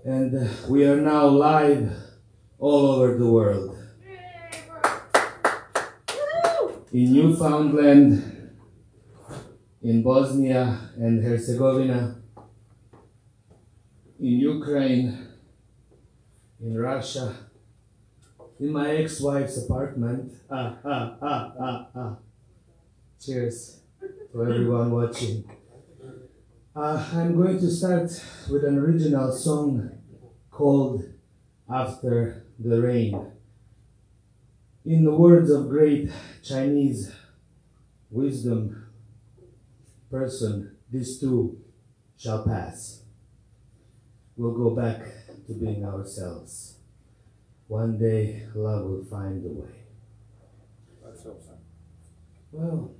And we are now live all over the world. In Newfoundland, in Bosnia and Herzegovina, in Ukraine, in Russia, in my ex-wife's apartment. Cheers to everyone watching. I'm going to start with an original song called After the Rain. In the words of great Chinese wisdom person, this too shall pass. We'll go back to being ourselves. One day love will find a way. Let's hope so. Well,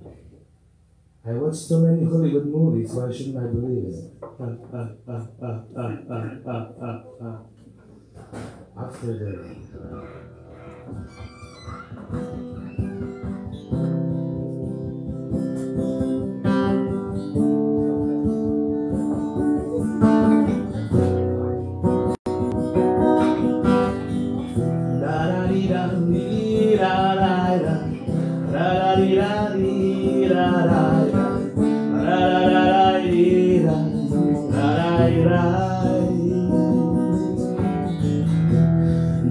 I watched so many Hollywood movies, why shouldn't I believe it? After the rain.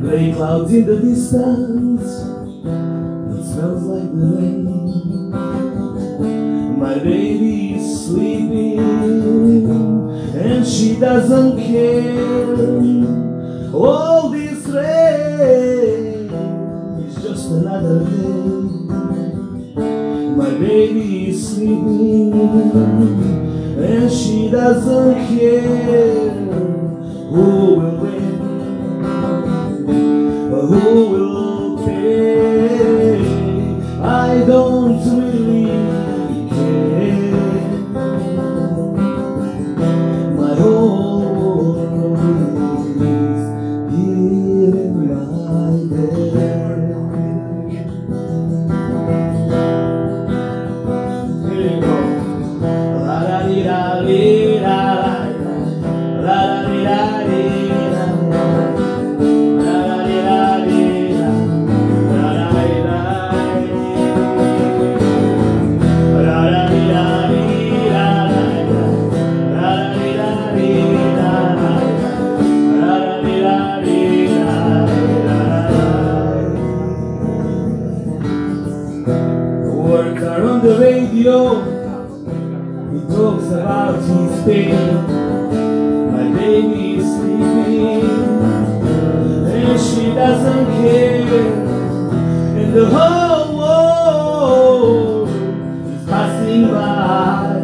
Gray clouds in the distance, it smells like the rain. My baby is sleeping and she doesn't care. All this rain is just another day. My baby is sleeping and she doesn't care. Who will win? Who will pay? I don't really care. My whole world is here in my bed. Here you go. La da di da di da da da di da di da. Words are on the radio, he talks about his pain. My baby is sleeping and she doesn't care. And the whole world is passing by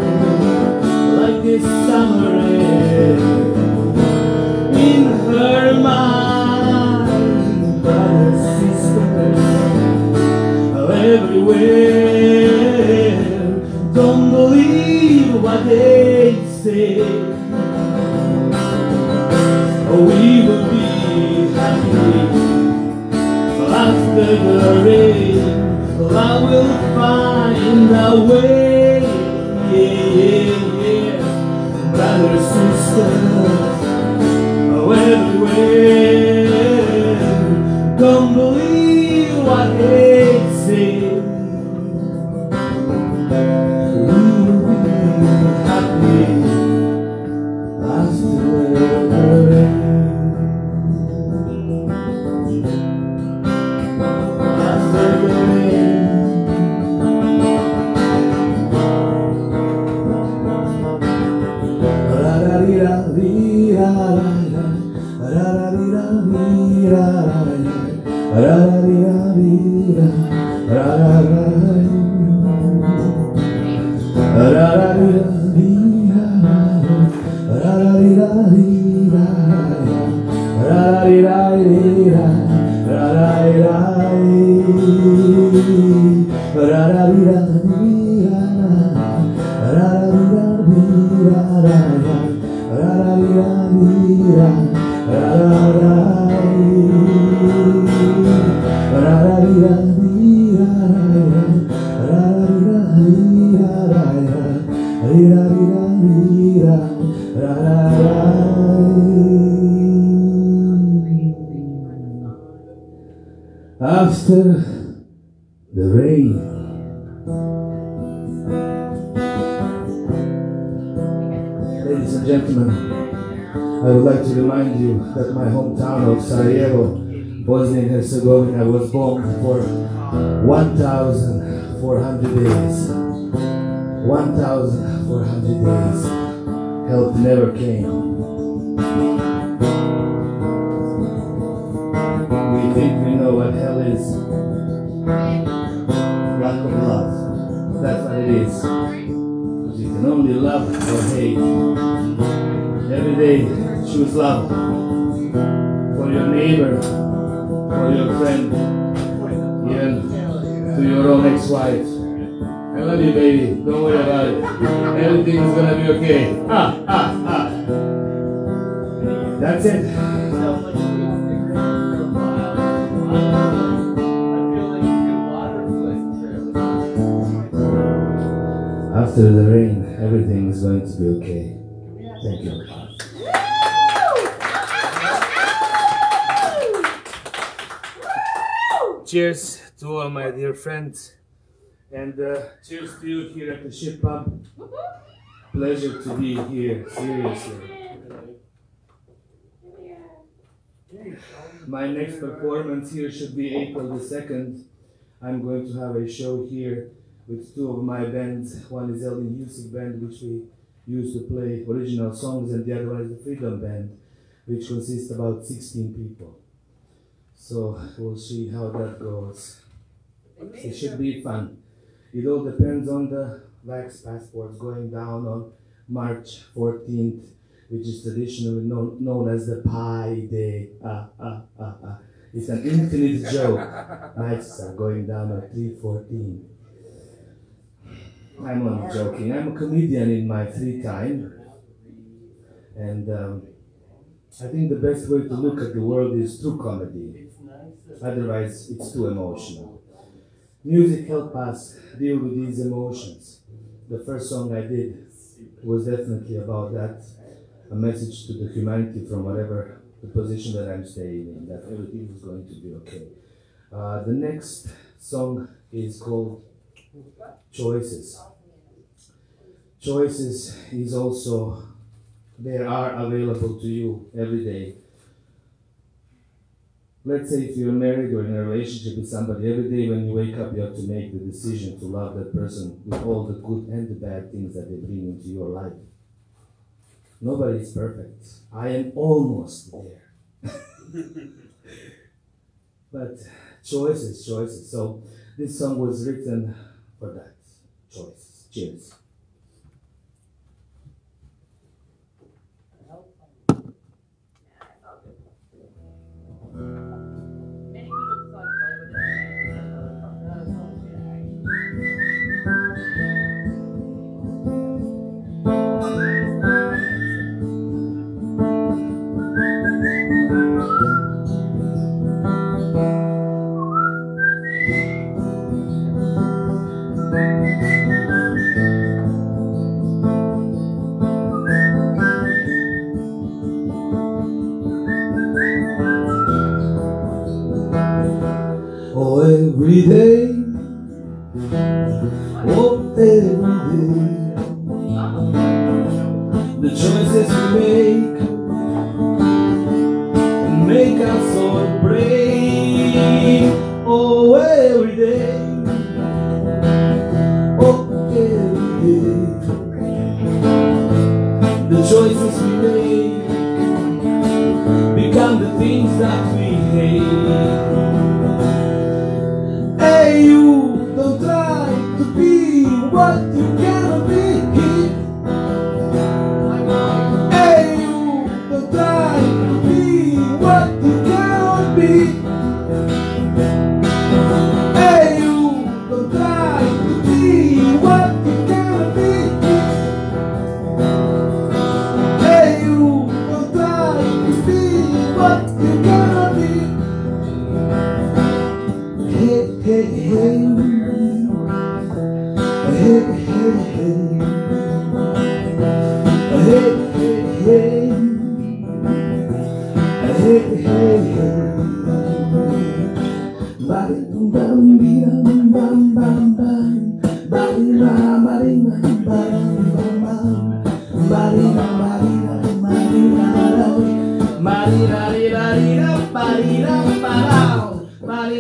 like this summer rain. In her mind, brothers, sisters are everywhere. Don't believe what they say. We will be happy after the rain. Love will find a way. Yeah, yeah, yeah. Brothers, sisters, oh, everywhere. Don't believe what they say. We will be happy after the rain. After the rain. Ladies and gentlemen, I would like to remind you that my hometown of Sarajevo, Bosnia and Herzegovina, was bombed for 1,400 days. 1,400 days. Help never came. We think we know what hell is. Lack of love. That's what it is. Because you can only love or hate. Every day, choose love. For your neighbor, for your friend, even to your own ex-wife. I love you, baby. Don't worry about it. Everything is gonna be okay. That's it. After the rain, everything is going to be okay. Thank you. Cheers to all my dear friends, and cheers to you here at the Ship Pub. Pleasure to be here, seriously. My next performance here should be April the 2nd. I'm going to have a show here with two of my bands. One is Eldin Music Band, which we used to play original songs, and the other one is the Freedom Band, which consists of about 16 people. So we'll see how that goes. It should be fun. It all depends on the wax passports going down on March 14th, which is traditionally known as the Pi Day. It's an infinite joke. Nights are going down at 3:14. I'm only joking. I'm a comedian in my free time. And I think the best way to look at the world is through comedy. Otherwise, it's too emotional. Music helps us deal with these emotions. The first song I did was definitely about that. A message to the humanity from whatever the position that I'm staying in, that everything is going to be okay. The next song is called Choices. Choices is also, they are available to you every day. Let's say if you're married or in a relationship with somebody, every day when you wake up you have to make the decision to love that person with all the good and the bad things that they bring into your life. Nobody is perfect. I am almost there. But choices. So this song was written for that. Choices. Cheers. Oh, every day, oh, every day, the choices we make us all brave. Oh, every day, oh, every day, the choices we make become the things that we hate. Hey, you, don't try to be what you cannot be. Hey, you, don't try to be what you cannot be. Hey, you, don't try to be what you cannot be. Hey, you, Oh,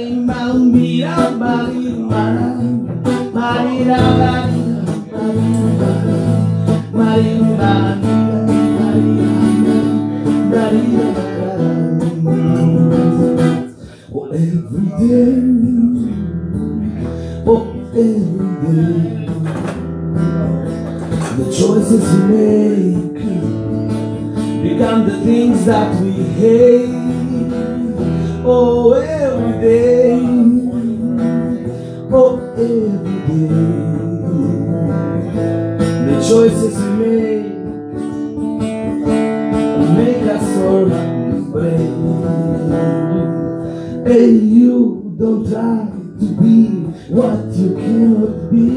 every day, oh, every day, the choices we make become the things that we hate. Oh, every day, oh, every day, the choices we make us all brave. Hey, you don't try to be what you cannot be.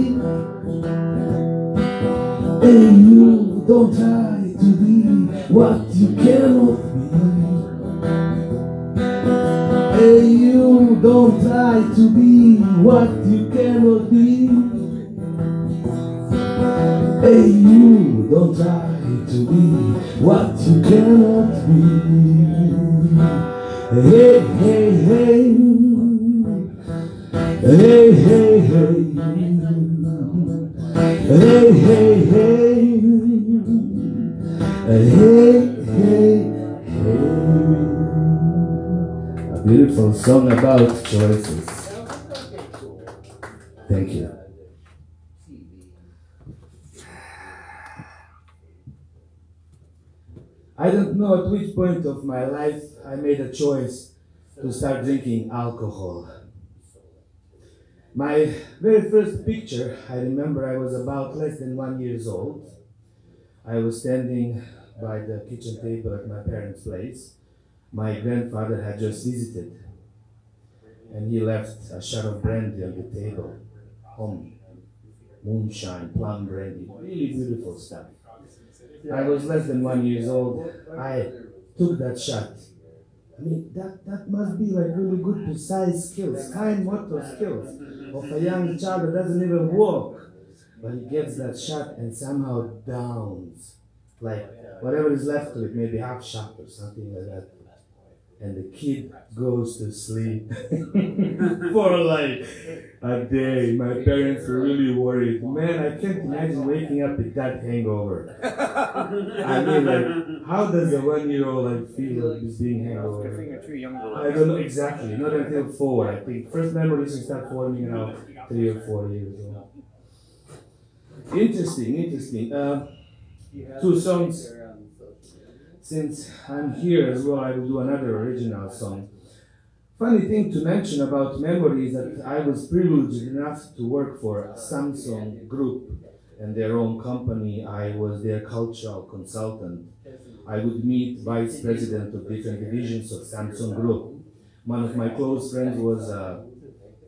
Hey, you don't try to be what you cannot be. Hey, you don't try to be what you cannot be. Hey, you don't try to be what you cannot be. Hey, hey, hey. Hey, hey, hey. Hey, hey, hey. Hey, hey, hey. A beautiful song about choices. Thank you. I don't know at which point of my life I made a choice to start drinking alcohol. My very first picture, I remember I was about less than 1 year old. I was standing by the kitchen table at my parents' place. My grandfather had just visited, and he left a shot of brandy on the table. Home, moonshine, plum brandy, really beautiful stuff. I was less than 1 year old. I took that shot. I mean, that must be like really good precise skills, fine motor skills of a young child that doesn't even walk. But he gets that shot and somehow downs. Like whatever is left of it, maybe half shot or something like that. And the kid goes to sleep for like a day. My parents were really worried. Man, I can't imagine waking up with that hangover. I mean, like, how does a 1 year old like feel like he's being hangover? I think you're too young to I don't know exactly. Not until 4. I think first memories will start forming now 3 or 4 years old. Interesting, interesting. 2 songs. Since I'm here as well, I will do another original song. Funny thing to mention about memory is that I was privileged enough to work for Samsung Group and their own company. I was their cultural consultant. I would meet vice president of different divisions of Samsung Group. One of my close friends was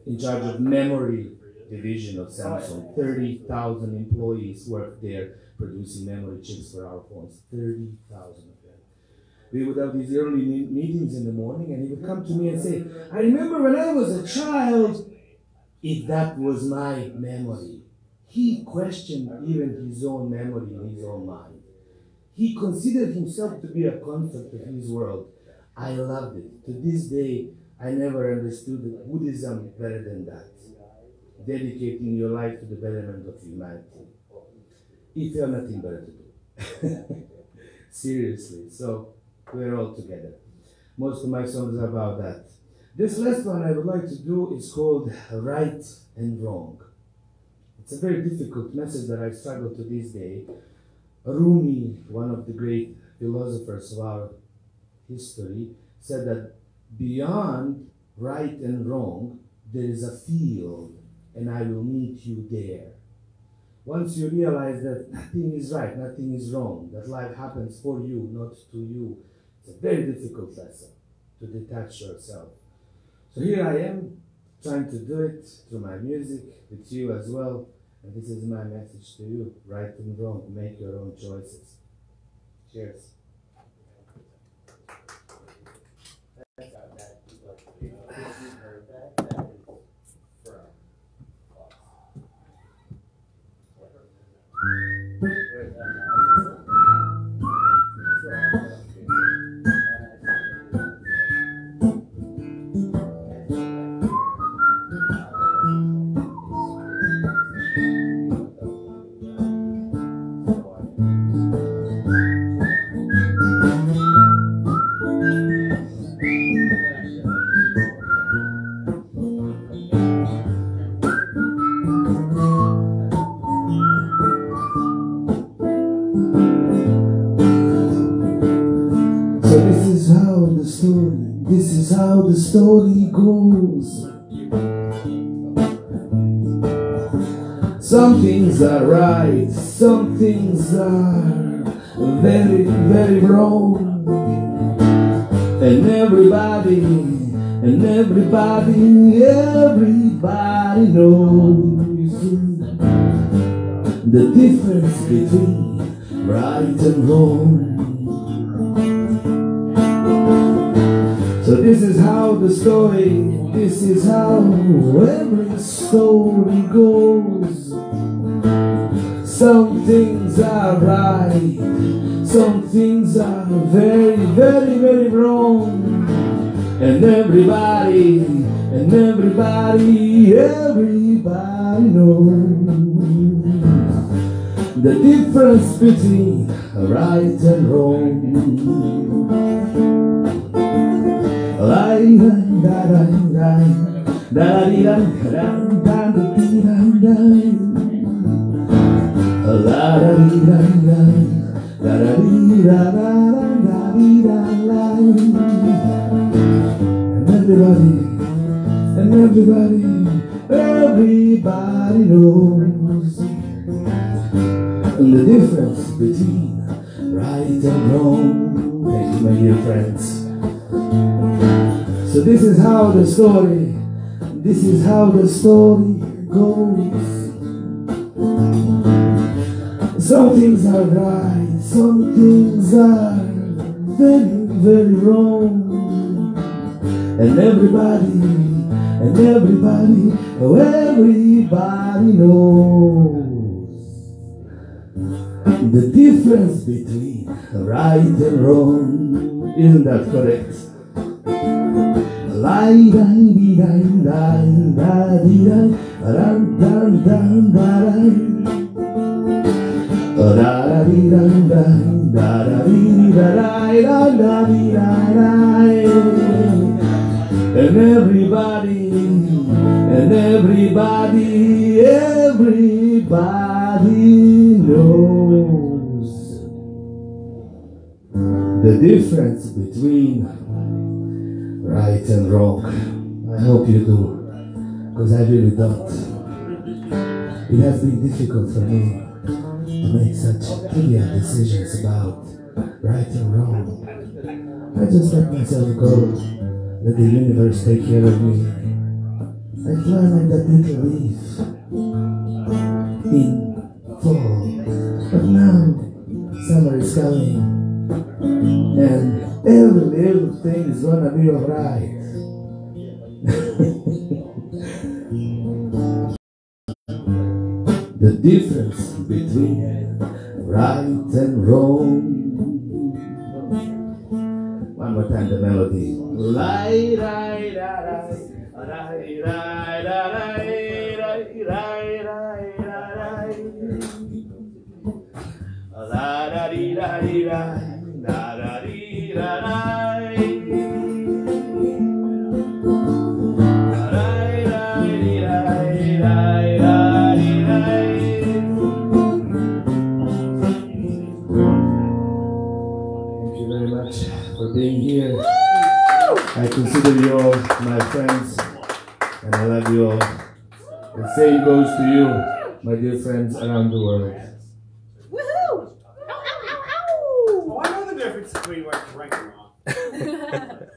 in charge of memory division of Samsung. 30,000 employees worked there producing memory chips for our phones. 30,000. We would have these early meetings in the morning, and he would come to me and say, I remember when I was a child, if that was my memory. He questioned even his own memory in his own mind. He considered himself to be a concept of his world. I loved it. To this day, I never understood Buddhism better than that. Dedicating your life to the betterment of humanity. If you have nothing better to do. Seriously. So, we're all together. Most of my songs are about that. This last one I would like to do is called Right and Wrong. It's a very difficult message that I struggle to this day. Rumi, one of the great philosophers of our history, said that beyond right and wrong, there is a field, and I will meet you there. Once you realize that nothing is right, nothing is wrong, that life happens for you, not to you, it's a very difficult lesson to detach yourself. So here I am, trying to do it through my music, with you as well, and this is my message to you, right and wrong, make your own choices. Cheers. this is how the story goes. Some things are right, some things are very, very wrong. And everybody knows the difference between right and wrong. So this is how the story, this is how every story goes. Some things are right, some things are very, very, very wrong. And everybody knows the difference between right and wrong. And everybody knows the difference between right and wrong. Thank you, my dear friends. So this is how the story goes. Some things are right, some things are very, very wrong. And everybody knows the difference between right and wrong. Isn't that correct? And everybody knows the difference between right and wrong. I hope you do, because I really don't. It has been difficult for me to make such trivial decisions about right and wrong. I just let myself go. Let the universe take care of me. I fly like that little leaf in fall. But now summer is coming, and every little thing is gonna be alright. The difference between right and wrong. One more time, the melody. For being here. I consider you all my friends, and I love you all. The same goes to you, my dear friends around the world.